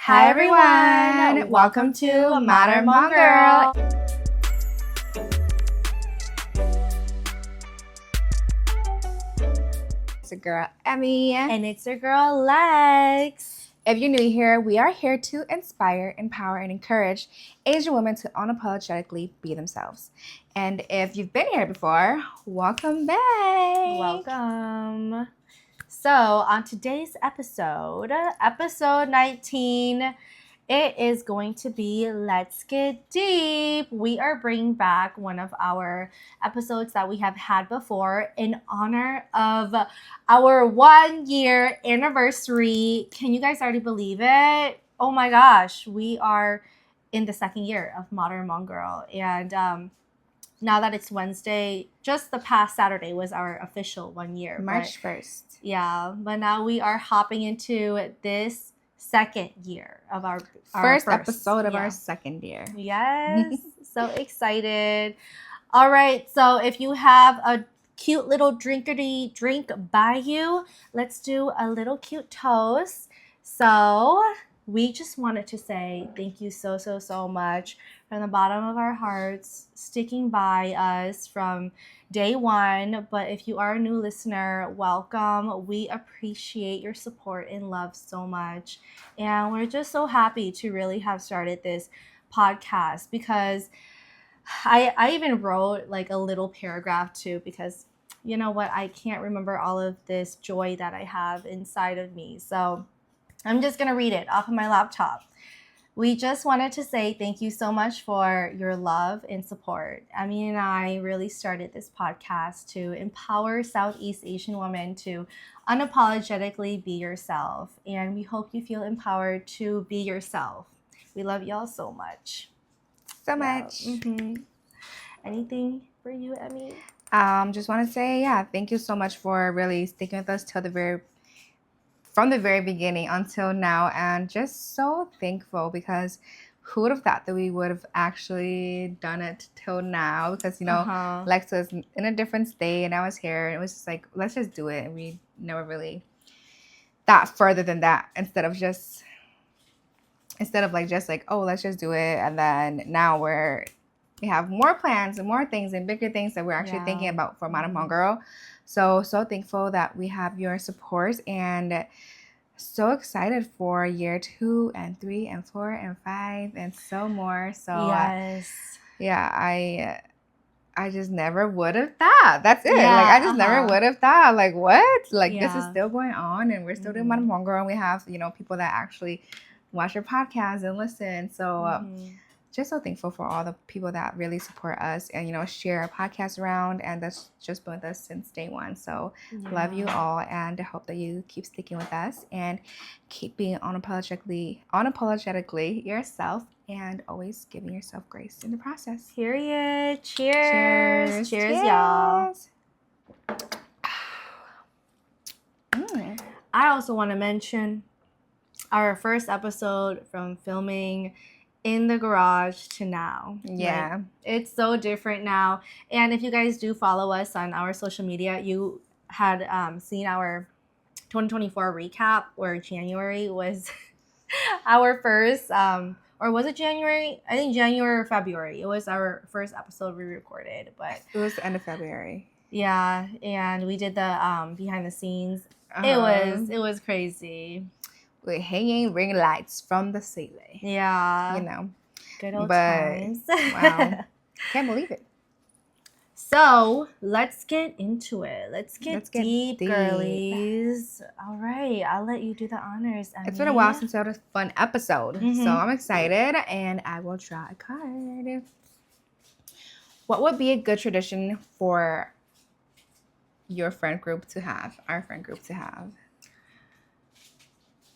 Hi everyone! Welcome to Modern Hmong Girl! It's your girl, Emmy. And it's your girl, Lex. If you're new here, we are here to inspire, empower, and encourage Asian women to unapologetically be themselves. And if you've been here before, welcome back! Welcome. So, on today's episode 19, it is going to be Let's Get Deep. We are bringing back one of our episodes that we have had before in honor of our 1 year anniversary. Can you guys already believe it? Oh my gosh, we are in the second year of Modern Hmong Girl. And now that it's Wednesday, just the past Saturday was our official 1 year. March 1st. Yeah, but now we are hopping into this second year of our first episode of our second year. Yes, so excited. All right, so if you have a cute little drinkity drink by you, let's do a little cute toast. So we just wanted to say thank you so much from the bottom of our hearts, sticking by us from day one. But if you are a new listener, welcome. We appreciate your support and love so much. And we're just so happy to really have started this podcast because I even wrote like a little paragraph too, because you know what? I can't remember all of this joy that I have inside of me. So I'm just going to read it off of my laptop. We just wanted to say thank you so much for your love and support. Emmy and I really started this podcast to empower Southeast Asian women to unapologetically be yourself. And we hope you feel empowered to be yourself. We love y'all so much. So much. Mm-hmm. Anything for you, Emmy? Just want to say, thank you so much for really sticking with us from the very beginning until now, and just so thankful because who would have thought that we would have actually done it till now? Because Lex was in a different state and I was here, and it was just like, let's just do it, and we never really thought further than that. Instead of like just like, oh, let's just do it, and then now we have more plans and more things and bigger things that we're actually thinking about for Modern Hmong Girl. So thankful that we have your support, and so excited for year 2 and 3 and 4 and 5 and so more. So yes. I just never would have thought. That's it. Yeah, like I just never would have thought. Like what? Like this is still going on, and we're still doing Modern Hmong Girl, and we have people that actually watch our podcast and listen. So just so thankful for all the people that really support us and share our podcast around, and that's just been with us since day one. So love you all, and I hope that you keep sticking with us and keep being unapologetically yourself, and always giving yourself grace in the process. Period. Cheers, y'all. I also want to mention our first episode from filming in the garage to now. Yeah. Like, it's so different now. And if you guys do follow us on our social media, you had seen our 2024 recap where January was our first, or was it January? I think January or February. It was our first episode we recorded, but it was the end of February. Yeah, and we did the behind the scenes. It was crazy. With hanging ring lights from the ceiling. Yeah. Good old times. Wow. Can't believe it. So, let's get into it. Let's get deep, girlies. All right, I'll let you do the honors, Emmy. It's been a while since I had a fun episode, so I'm excited, and I will draw a card. What would be a good tradition for your friend group to have, our friend group to have?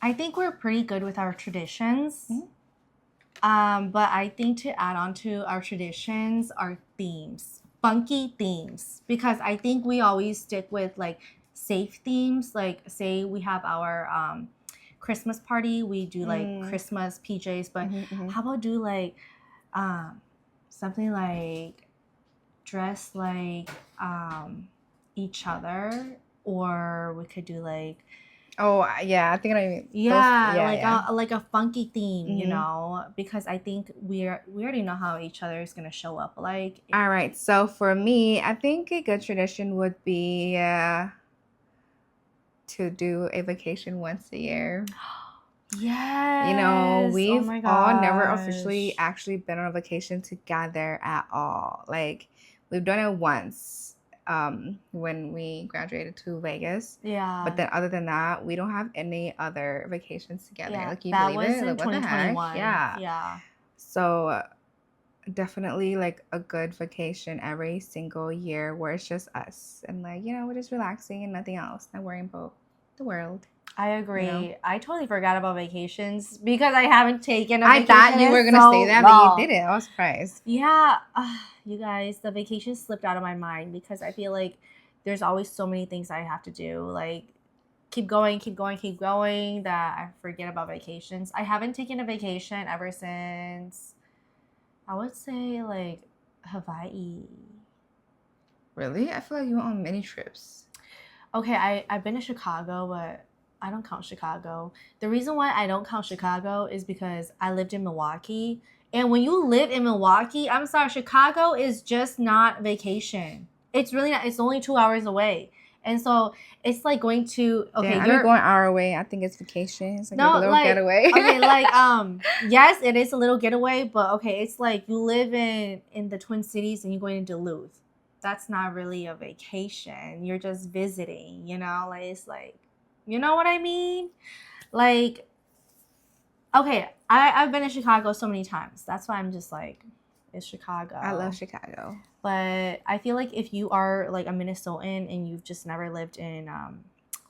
I think we're pretty good with our traditions. But I think to add on to our traditions are themes, funky themes, because I think we always stick with like safe themes. Like say we have our Christmas party, we do like Christmas PJs, but how about do like something like dress like each other, or we could do like Oh, yeah, I think I mean. Yeah, like a funky theme, you Mhm. know, because I think we already know how each other is gonna show up. Like, All right, so for me, I think a good tradition would be to do a vacation once a year. yes. You know, Oh we've my all never officially gosh. actually been on a vacation together at all. Like, we've done it once when we graduated to Vegas. Yeah. But then other than that, we don't have any other vacations together. Yeah, Like, can you that believe was it? in Like, what the heck? 2021. Yeah. Yeah. So definitely like a good vacation every single year where it's just us and like, you know, we're just relaxing and nothing else, not worrying about the world. I agree. You know? I totally forgot about vacations because I haven't taken a I vacation. thought you were in gonna so say that, long. but you didn't. I was surprised. Yeah, you guys, the vacation slipped out of my mind because I feel like there's always so many things I have to do. Like, keep going, that I forget about vacations. I haven't taken a vacation ever since, I would say, like, Hawaii. Really? I feel like you went on many trips. Okay, I've been to Chicago, but I don't count Chicago. The reason why I don't count Chicago is because I lived in Milwaukee. And when you live in Milwaukee, I'm sorry, Chicago is just not vacation. It's really not. It's only 2 hours away. And so it's like going to, okay, Damn, you're I'm going our way. I think it's vacation. It's like a no, little like, getaway. okay, like, yes, it is a little getaway, but okay, it's like you live in the Twin Cities and you're going to Duluth. That's not really a vacation. You're just visiting, you know? Like, it's like, you know what I mean? Like, okay, I've been to Chicago so many times. That's why I'm just like, it's Chicago. I love Chicago. But I feel like if you are like a Minnesotan and you've just never lived in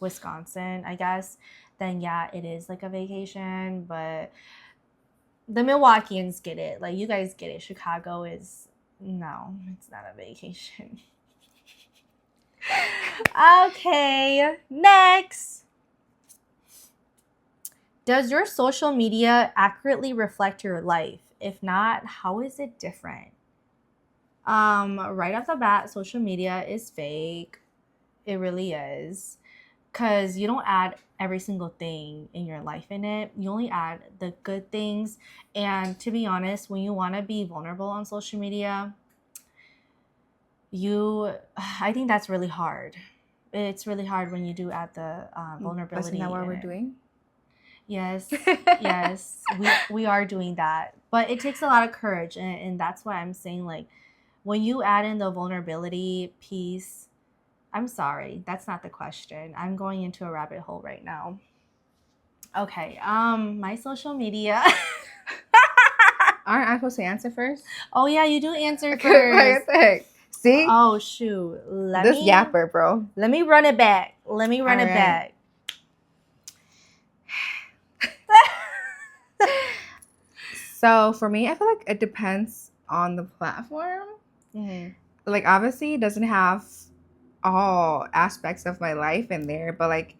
Wisconsin, I guess, then yeah, it is like a vacation. But the Milwaukeeans get it. Like, you guys get it. Chicago is, no, it's not a vacation. Okay, next. Does your social media accurately reflect your life? If not, how is it different? Right off the bat, social media is fake. It really is. Because you don't add every single thing in your life in it. You only add the good things. And to be honest, when you want to be vulnerable on social media, I think that's really hard. It's really hard when you do add the vulnerability. Isn't that what we're doing? Yes, yes, we are doing that. But it takes a lot of courage. And that's why I'm saying, like, when you add in the vulnerability piece, I'm sorry, that's not the question. I'm going into a rabbit hole right now. Okay, my social media. Aren't I supposed to answer first? Oh yeah, you do answer What first. the heck? See? Oh shoot. This yapper, bro. Let me run it back. Back. So for me, I feel like it depends on the platform. Mm-hmm. Like, obviously, it doesn't have all aspects of my life in there, but like,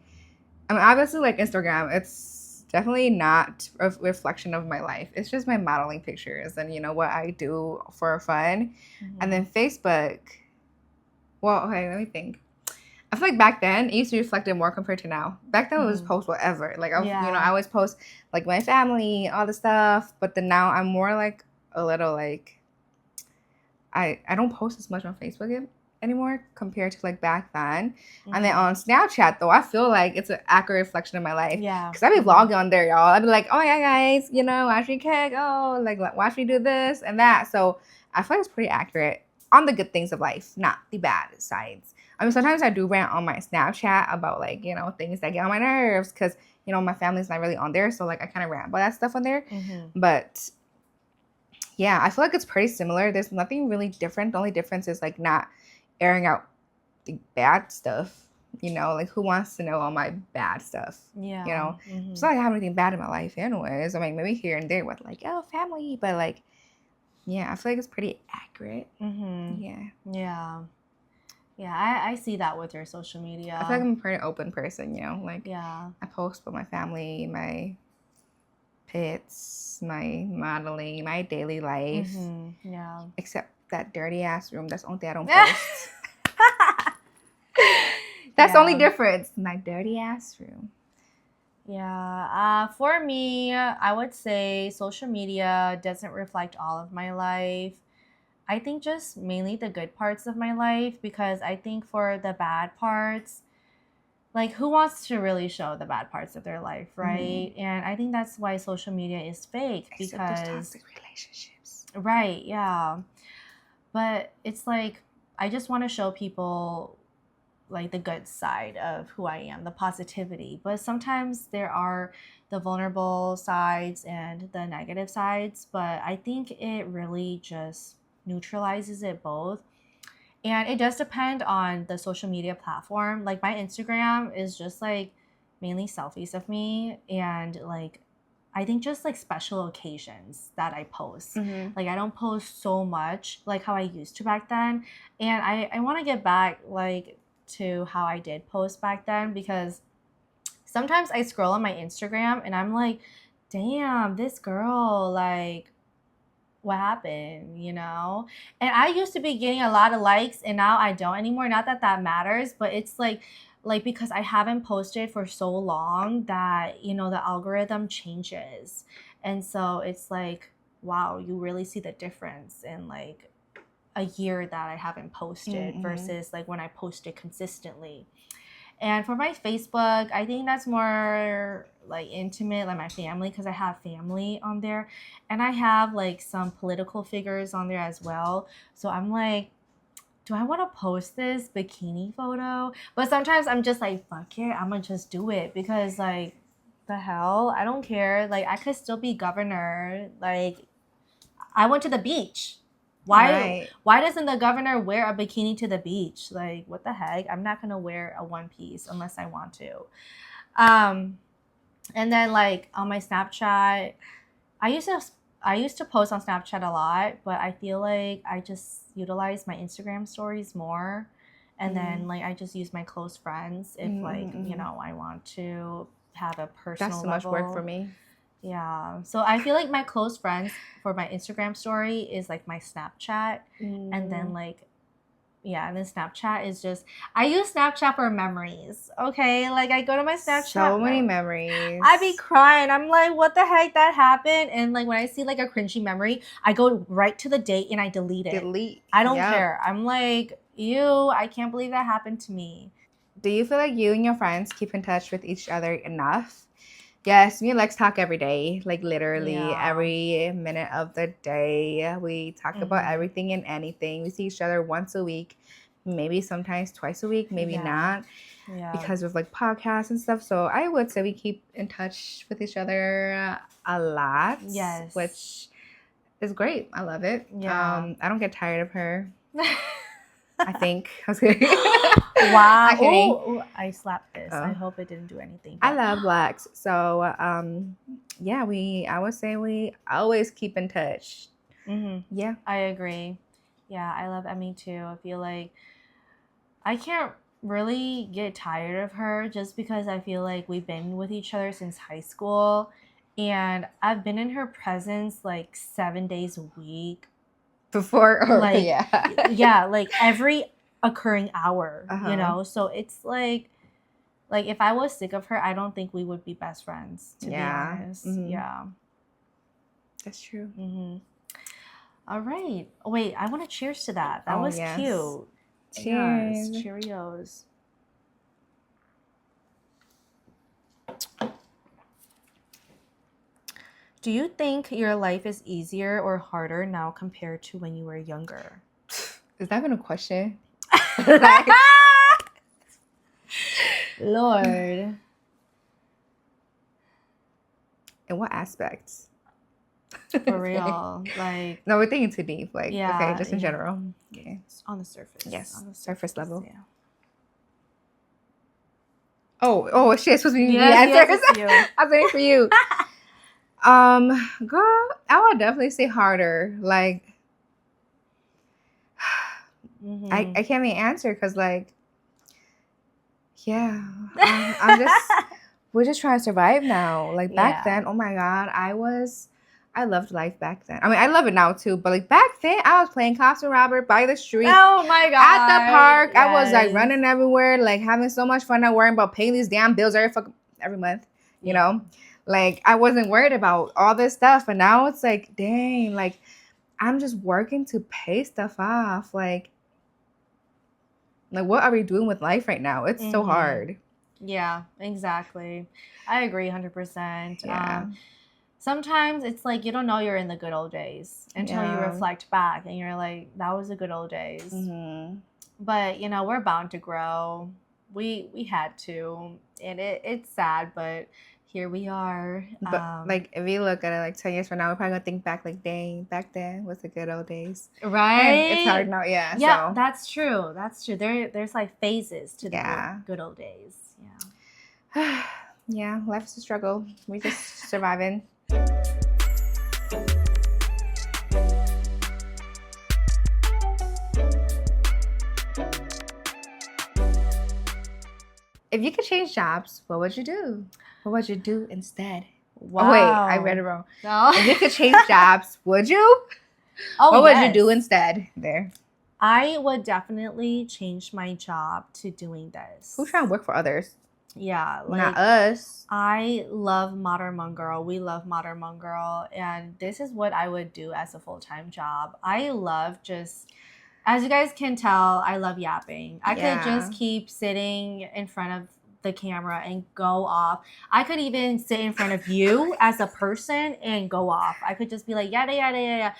I mean, obviously, like Instagram, it's definitely not a reflection of my life. It's just my modeling pictures and, you know, what I do for fun. Mm-hmm. And then Facebook, well, okay, let me think. I feel like back then it used to be reflected more compared to now. Back then it was post whatever. Like, you know, I always post like my family, all the stuff. But then now I'm more like a little like, I don't post as much on Facebook anymore compared to like back then. Mm-hmm. And then on Snapchat though, I feel like it's an accurate reflection of my life. Yeah. Because I be vlogging on there, y'all. I'd be like, oh yeah, guys, you know, watch me cook. Oh, like watch me do this and that. So I feel like it's pretty accurate on the good things of life, not the bad sides. I mean, sometimes I do rant on my Snapchat about, like, you know, things that get on my nerves because, you know, my family's not really on there. So, like, I kind of rant about that stuff on there. Mm-hmm. But, yeah, I feel like it's pretty similar. There's nothing really different. The only difference is, like, not airing out the bad stuff. You know, like, who wants to know all my bad stuff? Yeah. You know? Mm-hmm. It's not like I have anything bad in my life anyways. I mean, maybe here and there with, like, oh, family. But, like, yeah, I feel like it's pretty accurate. Mm-hmm. Yeah. Yeah. Yeah, I see that with your social media. I feel like I'm a pretty open person, you know? Like, yeah, I post about my family, my pets, my modeling, my daily life. Mm-hmm. Yeah. Except that dirty-ass room. That's the only thing I don't post. That's the only difference. My dirty-ass room. Yeah. For me, I would say social media doesn't reflect all of my life. I think just mainly the good parts of my life, because I think for the bad parts, like who wants to really show the bad parts of their life, right? And I think that's why social media is fake. Except those Because toxic relationships. right, yeah. But it's like I just want to show people like the good side of who I am, the positivity. But sometimes there are the vulnerable sides and the negative sides, but I think it really just neutralizes it both. And it does depend on the social media platform. Like my Instagram is just like mainly selfies of me, and like I think just like special occasions that I post. Like I don't post so much like how I used to back then. And I want to get back like to how I did post back then, because sometimes I scroll on my Instagram and I'm like, damn, this girl, like, what happened, you know? And I used to be getting a lot of likes and now I don't anymore. Not that that matters, but it's like because I haven't posted for so long that, you know, the algorithm changes. And so it's like, wow, you really see the difference in like a year that I haven't posted versus like when I posted consistently. And for my Facebook, I think that's more like intimate, like my family, because I have family on there. And I have like some political figures on there as well. So I'm like, do I want to post this bikini photo? But sometimes I'm just like, fuck it, I'm gonna just do it, because like, the hell, I don't care. Like, I could still be governor. Like, I went to the beach. Why doesn't the governor wear a bikini to the beach? Like, what the heck? I'm not gonna wear a one piece unless I want to. Um, and then like on my Snapchat, I used to I used to post on Snapchat a lot, but I feel like I just utilize my Instagram stories more. And then like I just use my close friends if like, you know, I want to have a personal That's too much work for me. Yeah. So I feel like my close friends for my Instagram story is like my Snapchat. And then like, yeah, and then Snapchat is just, I use Snapchat for memories. Okay. Like I go to my Snapchat. So many memories. I be crying. I'm like, what the heck that happened? And like when I see like a cringy memory, I go right to the date and I delete it. I don't care. I'm like, ew, I can't believe that happened to me. Do you feel like you and your friends keep in touch with each other enough? Yes, me and Lex talk every day, like literally every minute of the day. We talk about everything and anything. We see each other once a week, maybe sometimes twice a week, maybe not, because of like podcasts and stuff. So I would say we keep in touch with each other a lot. Yes. Which is great. I love it. I don't get tired of her. I think. I was kidding. Wow. Oh, I slapped this. I hope it didn't do anything. I love Lex. So, yeah, I would say we always keep in touch. Yeah. I agree. Yeah, I love Emmy too. I feel like I can't really get tired of her just because I feel like we've been with each other since high school. And I've been in her presence like 7 days a week. Before, or like, yeah, like every occurring hour, you know? So it's like if I was sick of her, I don't think we would be best friends, to be honest. Yeah. That's true. All right. Wait, I want to cheers to that. That was cute. Cheers. Yes, Cheerios. Do you think your life is easier or harder now compared to when you were younger? Is that even a question? Lord. In what aspects? For real. Like, no, we're thinking too deep. Like, okay, just in general. Okay. On the surface. Yes. On the surface level. Yeah. Oh, shit. It's supposed to be the answers. I was waiting for you. Girl, I would definitely say harder. Like, I can't even answer because, like, yeah, we're just trying to survive now. Like back then, oh my God, I loved life back then. I mean, I love it now too, but like back then, I was playing cops and robber by the street. Oh my God. At the park, I was like running everywhere, like having so much fun, not worrying about paying these damn bills every month. you know? Like, I wasn't worried about all this stuff. And now it's like, dang, like, I'm just working to pay stuff off. Like what are we doing with life right now? It's so hard. Yeah, exactly. I agree 100%. Yeah. Sometimes it's like you don't know you're in the good old days until you reflect back and you're like, that was the good old days. But, you know, we're bound to grow. We had to. And it's sad, but here we are. But like, if you look at it like 10 years from now, we're probably gonna think back like, dang, back then was the good old days. Right? And it's hard now, yeah. Yeah, so. That's true. That's true. There's like phases to the good old days. Yeah. Yeah, life's a struggle. We just surviving. If you could change jobs, what would you do? What would you do instead? Wow. Oh, wait, I read it wrong. No. If you could change jobs, would you? What would you do instead? There. I would definitely change my job to doing this. Who's trying to work for others? Yeah. Like, not us. I love Modern Hmong Girl. We love Modern Hmong Girl. And this is what I would do as a full-time job. I love just... As you guys can tell, I love yapping. I could just keep sitting in front of the camera and go off. I could even sit in front of you as a person and go off. I could just be like, yada, yada, yada.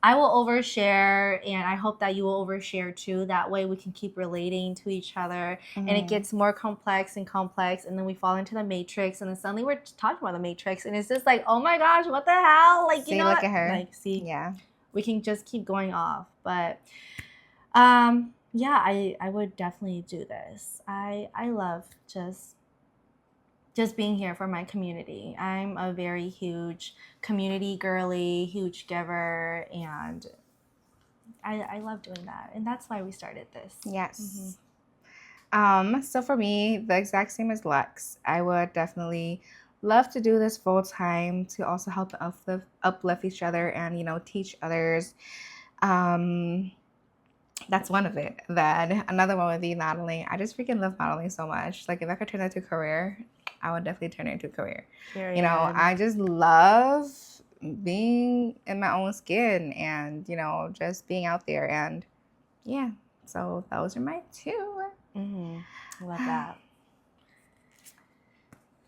I will overshare, and I hope that you will overshare too. That way we can keep relating to each other, and it gets more complex, and then we fall into the matrix, and then suddenly we're talking about the matrix, and it's just like, oh my gosh, what the hell? Like, you know, look at her. Like, see, yeah, we can just keep going off, but... yeah, I would definitely do this. I love just being here for my community. I'm a very huge community girly, huge giver, and I love doing that. And that's why we started this. Yes. So for me, the exact same as Lex. I would definitely love to do this full time to also help uplift each other and, you know, teach others. That's one of it. Then another one would be modeling. I just freaking love modeling so much. Like, if I could turn that into a career, I would definitely turn it into a career. Period. You know, I just love being in my own skin and, you know, just being out there. And yeah, so those are my two. Love that.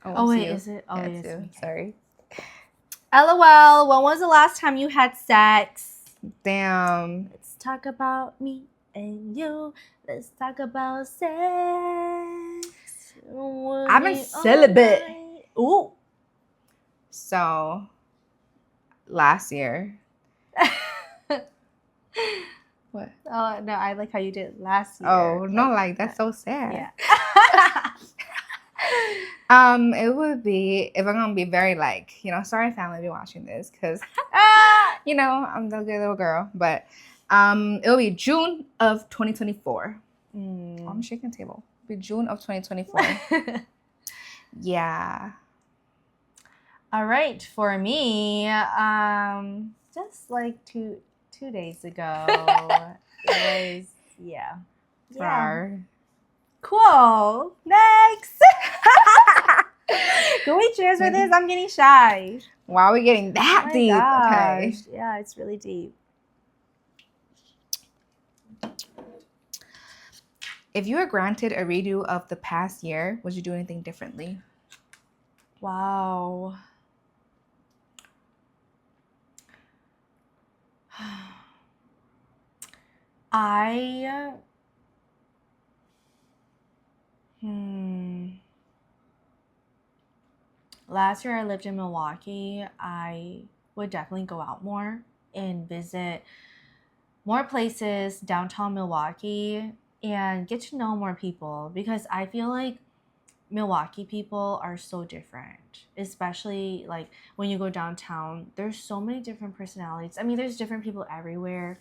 Wait, is it? Oh, it is. Sorry. LOL, when was the last time you had sex? Damn. Let's talk about me and you. Let's talk about sex. I'm a celibate. Ooh. So, last year. What? Oh, no, I like how you did last year. Oh, no, like, that's so sad. Yeah. It would be, if I'm gonna be very, like, you know, sorry family be watching this, because you know, I'm the good little girl, but it'll be June of 2024. On the shaking table. It'll be June of 2024. Yeah. All right, for me, just like two days ago, it was, yeah. Cool. Next. Can we cheers for this? I'm getting shy. Why are we getting that deep? Gosh. Okay. Yeah, it's really deep. If you were granted a redo of the past year, would you do anything differently? Wow. Last year I lived in Milwaukee. I would definitely go out more and visit more places downtown Milwaukee and get to know more people, because I feel like Milwaukee people are so different, especially like when you go downtown. There's so many different personalities. I mean, there's different people everywhere,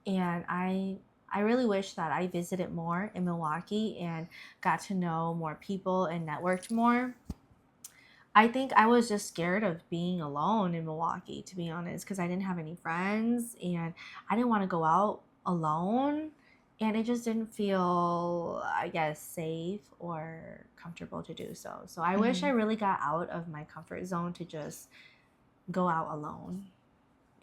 and I really wish that I visited more in Milwaukee and got to know more people and networked more. I think I was just scared of being alone in Milwaukee, to be honest, because I didn't have any friends and I didn't want to go out alone. And it just didn't feel, I guess, safe or comfortable to do so. So I wish I really got out of my comfort zone to just go out alone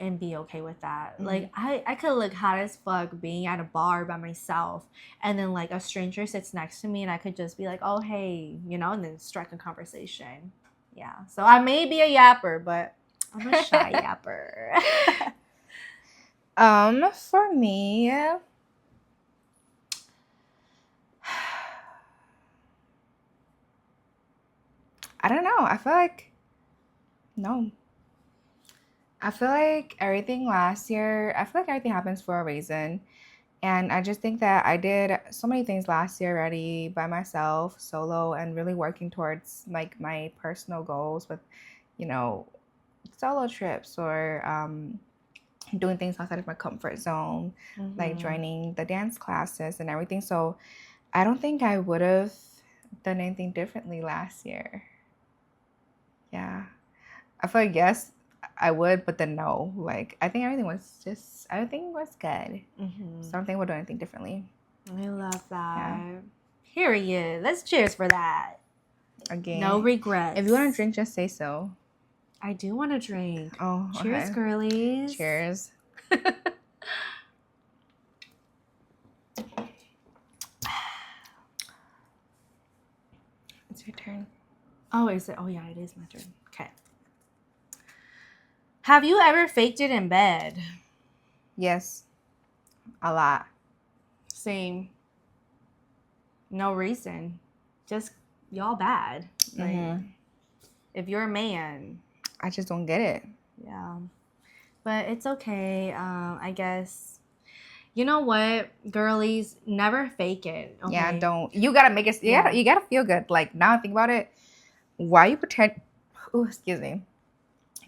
and be okay with that. Like I could look hot as fuck being at a bar by myself, and then like a stranger sits next to me and I could just be like, oh hey, you know, and then strike a conversation. Yeah. So I may be a yapper, but I'm a shy yapper. For me, I don't know. I feel like everything last year, I feel like everything happens for a reason. And I just think that I did so many things last year already by myself, solo, and really working towards like my personal goals with, you know, solo trips or doing things outside of my comfort zone, like joining the dance classes and everything. So I don't think I would have done anything differently last year. Yeah. I feel like yes, I would, but then no. Like everything was good. So I don't think we'll do anything differently. I love that. Yeah. Period. Let's cheers for that. Again. No regrets. If you want to drink, just say so. I do want to drink. Oh, okay. Cheers, girlies. Cheers. It's your turn. Oh, is it? Oh, yeah, it is my turn. Okay. Have you ever faked it in bed? Yes. A lot. Same. No reason. Just y'all bad. Like, if you're a man. I just don't get it. Yeah. But it's okay. I guess. You know what, girlies? Never fake it. Okay? Yeah, don't. You gotta make it. You gotta feel good. Like now I think about it. Why you pretend? Oh, excuse me.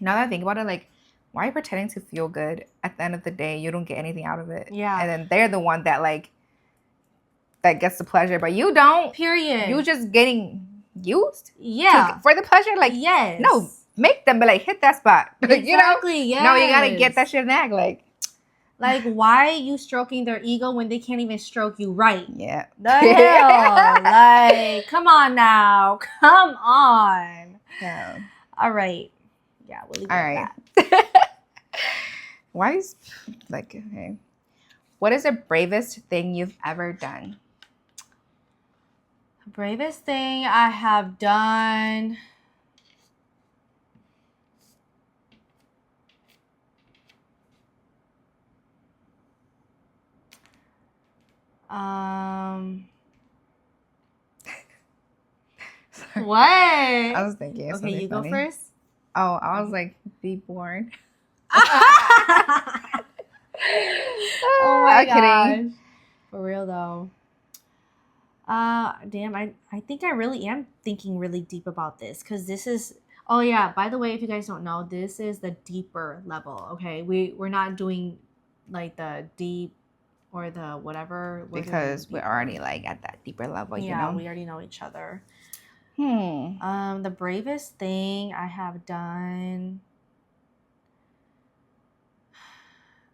Now that I think about it, like, why are you pretending to feel good? At the end of the day, you don't get anything out of it. Yeah. And then they're the one that like that gets the pleasure, but you don't. Period. You just getting used. Yeah. For the pleasure, like yes. No, make them be like hit that spot. Exactly. You know. Yes. No, you gotta get that shit in act. Like, why are you stroking their ego when they can't even stroke you right? Yeah. The hell? Like, come on now. Come on. Yeah. All right. Yeah, we'll leave it at that. Why is, like, okay. What is the bravest thing you've ever done? The bravest thing I have done... What? I was thinking. Okay, you funny. go first. Oh, I was like, be born. Oh my gosh. Kidding. For real though. Damn, I think I really am thinking really deep about this because this is. Oh yeah, by the way, if you guys don't know, this is the deeper level. Okay, we're not doing like the deep or the whatever because we're already like at that deeper level. Yeah, you know? We already know each other. The bravest thing I have done,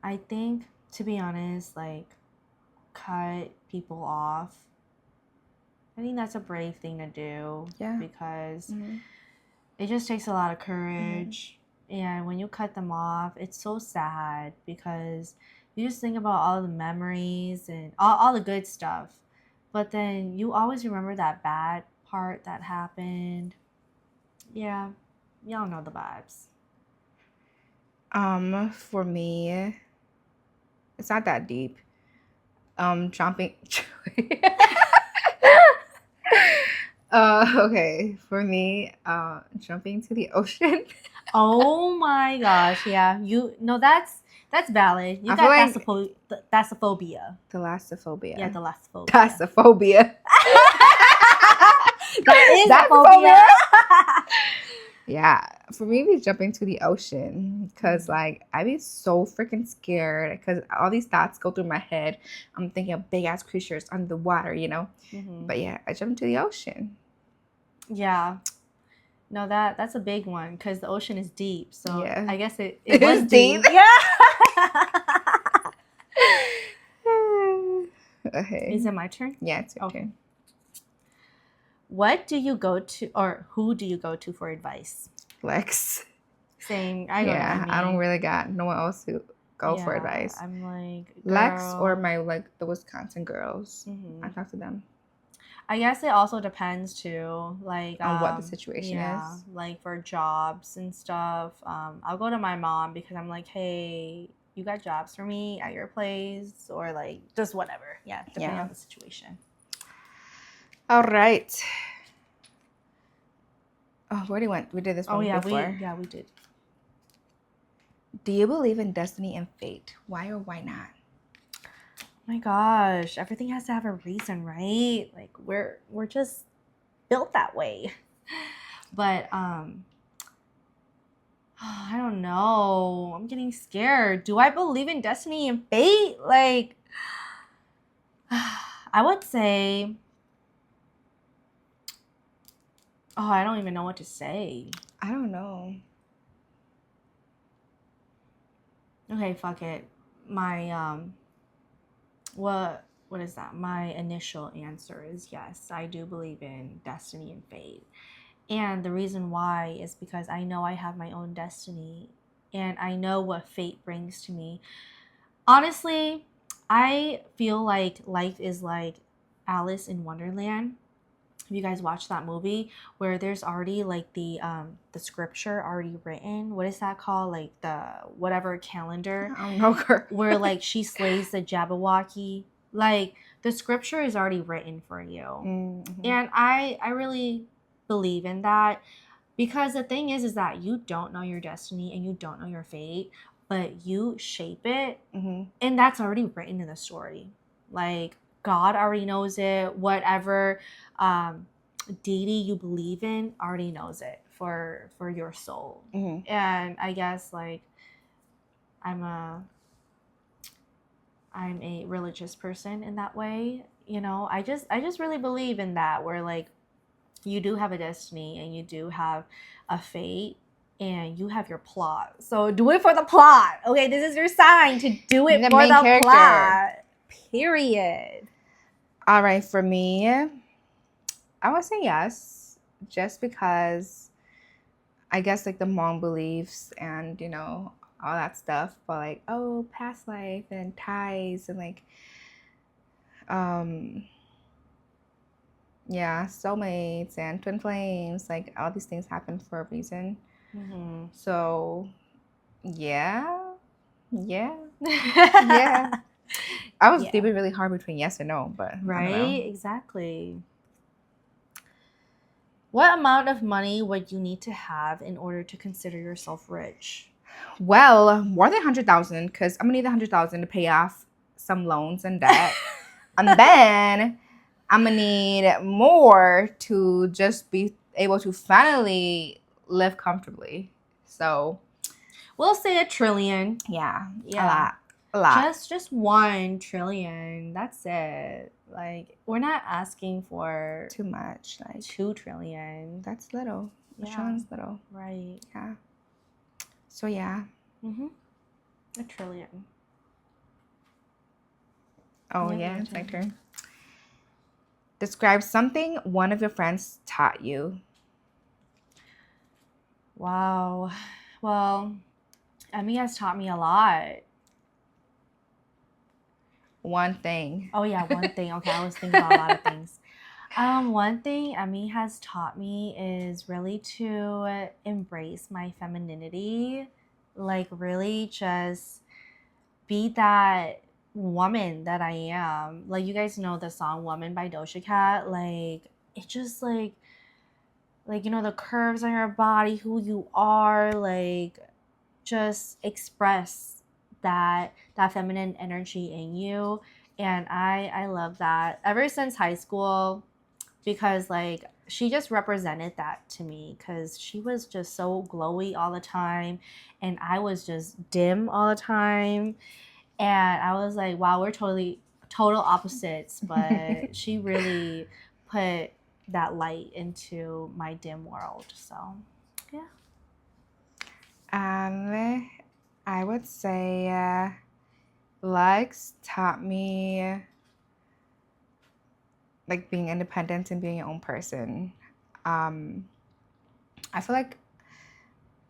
I think, to be honest, like cut people off. I think that's a brave thing to do. Yeah. Because it just takes a lot of courage. And when you cut them off, it's so sad because you just think about all the memories and all the good stuff. But then you always remember that bad part that happened. Yeah. Y'all know the vibes. For me, it's not that deep. Jumping. Okay. For me, jumping to the ocean. Oh my gosh! Yeah, that's valid. You got like thalassophobia. Thalassophobia. Yeah, thalassophobia. Thalassophobia. That is a phobia. Yeah, for me, it'd be jumping to the ocean because, like, I'd be so freaking scared because all these thoughts go through my head. I'm thinking of big ass creatures under the water, you know. But yeah, I jumped to the ocean. Yeah. No, that's a big one because the ocean is deep. So yeah. I guess it was deep. Yeah. ahead. Is it my turn? Yeah, it's your turn. What do you go to, or who do you go to for advice? Lex. Same. I know what you mean. I don't really got no one else to go for advice. I'm like, Lex or the Wisconsin girls. I talk to them. I guess it also depends too, like on what the situation is. Like for jobs and stuff. I'll go to my mom because I'm like, hey, you got jobs for me at your place, or like just whatever. Yeah, depending on the situation. All right. Oh, we already went. We did this one before. We did. Do you believe in destiny and fate? Why or why not? Oh my gosh, everything has to have a reason, right? Like we're just built that way. But I don't know. I'm getting scared. Do I believe in destiny and fate? Like I would say I don't even know what to say. I don't know. Okay, fuck it. My what is that? My initial answer is yes. I do believe in destiny and fate. And the reason why is because I know I have my own destiny and I know what fate brings to me. Honestly, I feel like life is like Alice in Wonderland. Have you guys watched that movie where there's already like the scripture already written? What is that called? Like the whatever calendar. I don't know, girl. Where like she slays the Jabberwocky. Like the scripture is already written for you. Mm-hmm. And I really believe in that, because the thing is that you don't know your destiny and you don't know your fate, but you shape it. Mm-hmm. And that's already written in the story. Like God already knows it. Whatever deity you believe in already knows it for your soul. Mm-hmm. And I guess like I'm a religious person in that way. You know, I just really believe in that, where like you do have a destiny and you do have a fate and you have your plot. So do it for the plot. Okay, this is your sign to do it for the plot. Period. All right, for me, I would say yes, just because I guess like the Hmong beliefs and, you know, all that stuff, but like, oh, past life and ties and like, yeah, soulmates and twin flames, like all these things happen for a reason. Mm-hmm. So, yeah. I was debating really hard between yes and no, but right, exactly. What amount of money would you need to have in order to consider yourself rich? Well, more than 100,000, because I'm gonna need 100,000 to pay off some loans and debt, and then I'm gonna need more to just be able to finally live comfortably. So we'll say 1 trillion. Yeah. A lot. Just 1 trillion. That's it. Like we're not asking for too much. Like 2 trillion. That's little. Yeah. 1 trillion's little. Right. Yeah. So yeah. 1 trillion. Oh yeah, it's my turn. Describe something one of your friends taught you. Wow. Well, Emmy has taught me a lot. One thing. Oh yeah, one thing. Okay, I was thinking about a lot of things. One thing Emmy has taught me is really to embrace my femininity. Like really just be that woman that I am. Like you guys know the song Woman by Doja Cat. Like it just like you know, the curves on your body, who you are, like just express that feminine energy in you. And I love that ever since high school, because like she just represented that to me, because she was just so glowy all the time and I was just dim all the time. And I was like, wow, we're total opposites, but she really put that light into my dim world. So yeah. I would say Lex taught me like being independent and being your own person. I feel like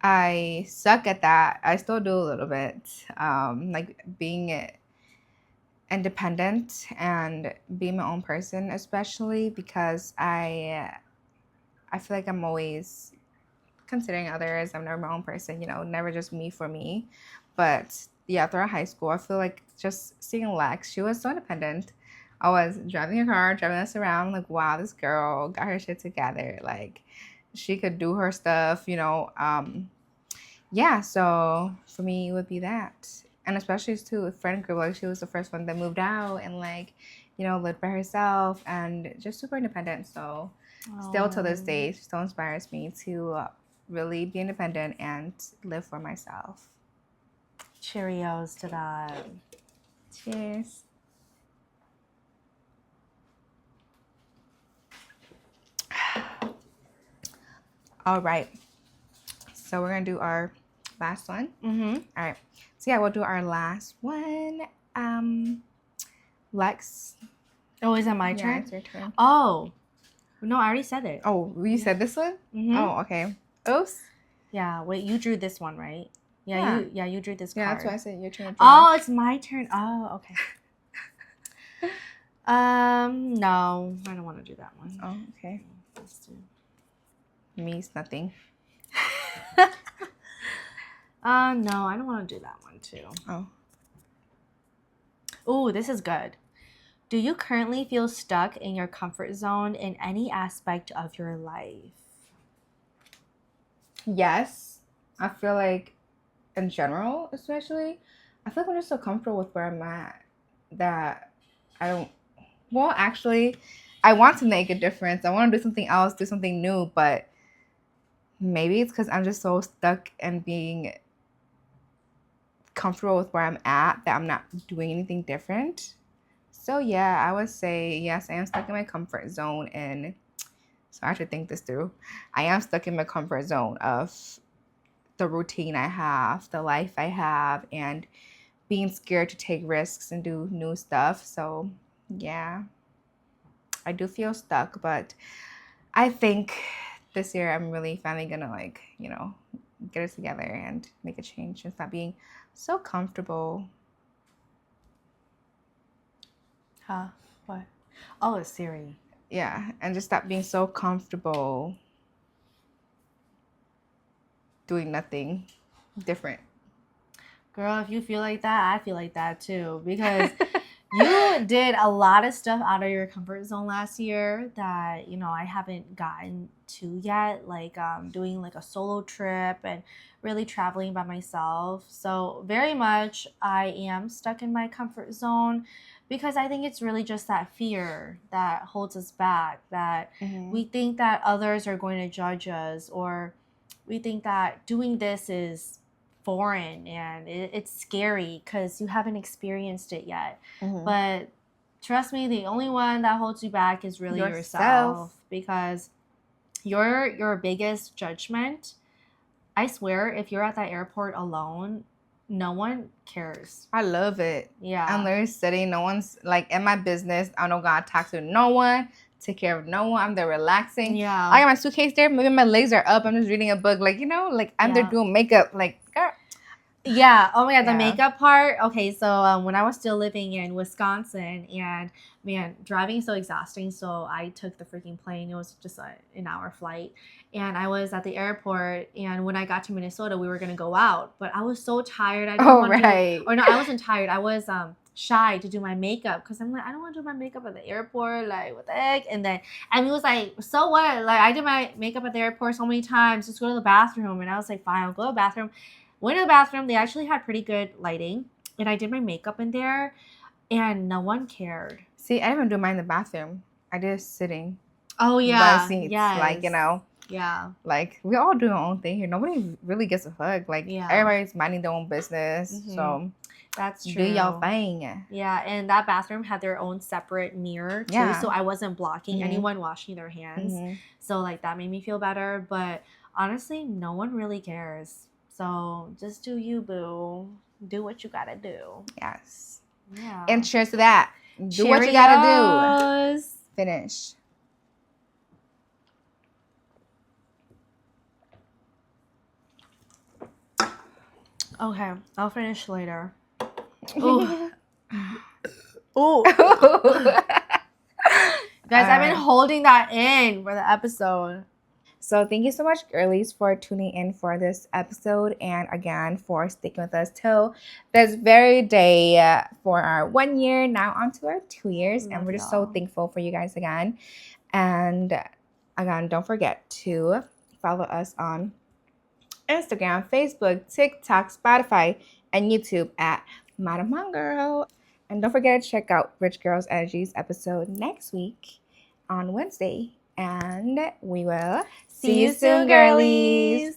I suck at that. I still do a little bit. Like being independent and being my own person, especially because I feel like I'm always considering others. I'm never my own person, never just me for me. But yeah, throughout high school, I feel like just seeing Lex, she was so independent. I was driving her car, driving us around, like, wow, this girl got her shit together. Like, she could do her stuff. Yeah, so for me, it would be that. And especially too with friend group, like she was the first one that moved out and like, lived by herself and just super independent. So still to this day, still inspires me to really be independent and live for myself. Cheerios to that. Cheers. All right. So we're going to do our last one. Mm-hmm. All right. So yeah, we'll do our last one. Lex. Oh, is that my turn? Yeah, it's your turn. Oh. No, I already said it. Oh, you said this one? Mm-hmm. Oh, okay. Oops. Yeah, wait, you drew this one, right? You drew this card. Yeah, that's why I said your turn. Oh, it's my turn. Oh, okay. No, I don't want to do that one. Oh, okay. Let's do. Means nothing. No, I don't want to do that one too. Oh. Oh, this is good. Do you currently feel stuck in your comfort zone in any aspect of your life? Yes. I feel like in general, especially, I feel like I'm just so comfortable with where I'm at that I don't. Well, actually, I want to make a difference. I want to do something else, do something new, but maybe it's because I'm just so stuck in being comfortable with where I'm at that I'm not doing anything different. So yeah, I would say yes, I am stuck in my comfort zone, and so I should think this through. I am stuck in my comfort zone of the routine I have, the life I have, and being scared to take risks and do new stuff. So yeah, I do feel stuck, but I think this year I'm really finally gonna get it together and make a change and stop being so comfortable. Huh? What? Oh, it's Siri. Yeah, and just stop being so comfortable doing nothing different. Girl, if you feel like that, I feel like that too. Because you did a lot of stuff out of your comfort zone last year that, I haven't gotten to yet. Like doing like a solo trip and really traveling by myself. So very much I am stuck in my comfort zone because I think it's really just that fear that holds us back, that we think that others are going to judge us, or we think that doing this is foreign and it's scary because you haven't experienced it yet. But trust me, the only one that holds you back is really yourself, because your biggest judgment, I swear, if you're at that airport alone, no one cares. I love it. Yeah. I'm literally sitting, no one's like in my business. I don't gotta talk to no one, take care of no one. I'm there relaxing. Yeah. I got my suitcase there. Maybe my legs are up. I'm just reading a book. Like, I'm there doing makeup. Like, girl. Yeah. Oh my God, the makeup part. Okay, so when I was still living in Wisconsin, and man, driving is so exhausting. So I took the freaking plane. It was just an hour flight, and I was at the airport. And when I got to Minnesota, we were gonna go out, but I was so tired. I didn't want to. Or no, I wasn't tired. I was shy to do my makeup because I'm like, I don't want to do my makeup at the airport. Like, what the heck? And he was like, so what? Like, I did my makeup at the airport so many times. Just go to the bathroom. And I was like, fine, I'll go to the bathroom. Went to the bathroom. They actually had pretty good lighting, and I did my makeup in there, and no one cared. See, I didn't do mine in the bathroom. I did sitting. Oh yeah, seats, yes. Like, yeah. Like, we all do our own thing here. Nobody really gets a hug. Like, everybody's minding their own business. So that's true. Do y'all thing. Yeah, and that bathroom had their own separate mirror too, so I wasn't blocking anyone washing their hands. So like that made me feel better. But honestly, no one really cares. So just do you, boo. Do what you gotta do. Yes. Yeah. And cheers to that. Do what you gotta do. finish. Okay, I'll finish later. Ooh. Ooh. Guys, I've been holding that in for the episode. So thank you so much, girlies, for tuning in for this episode, and again for sticking with us till this very day for our 1 year, now on to our 2 years. And we're just so thankful for you guys again. And again, don't forget to follow us on Instagram, Facebook, TikTok, Spotify, and YouTube at Modern Hmong Girl. And don't forget to check out Rich Girls Energies episode next week on Wednesday. And we will see you soon, girlies.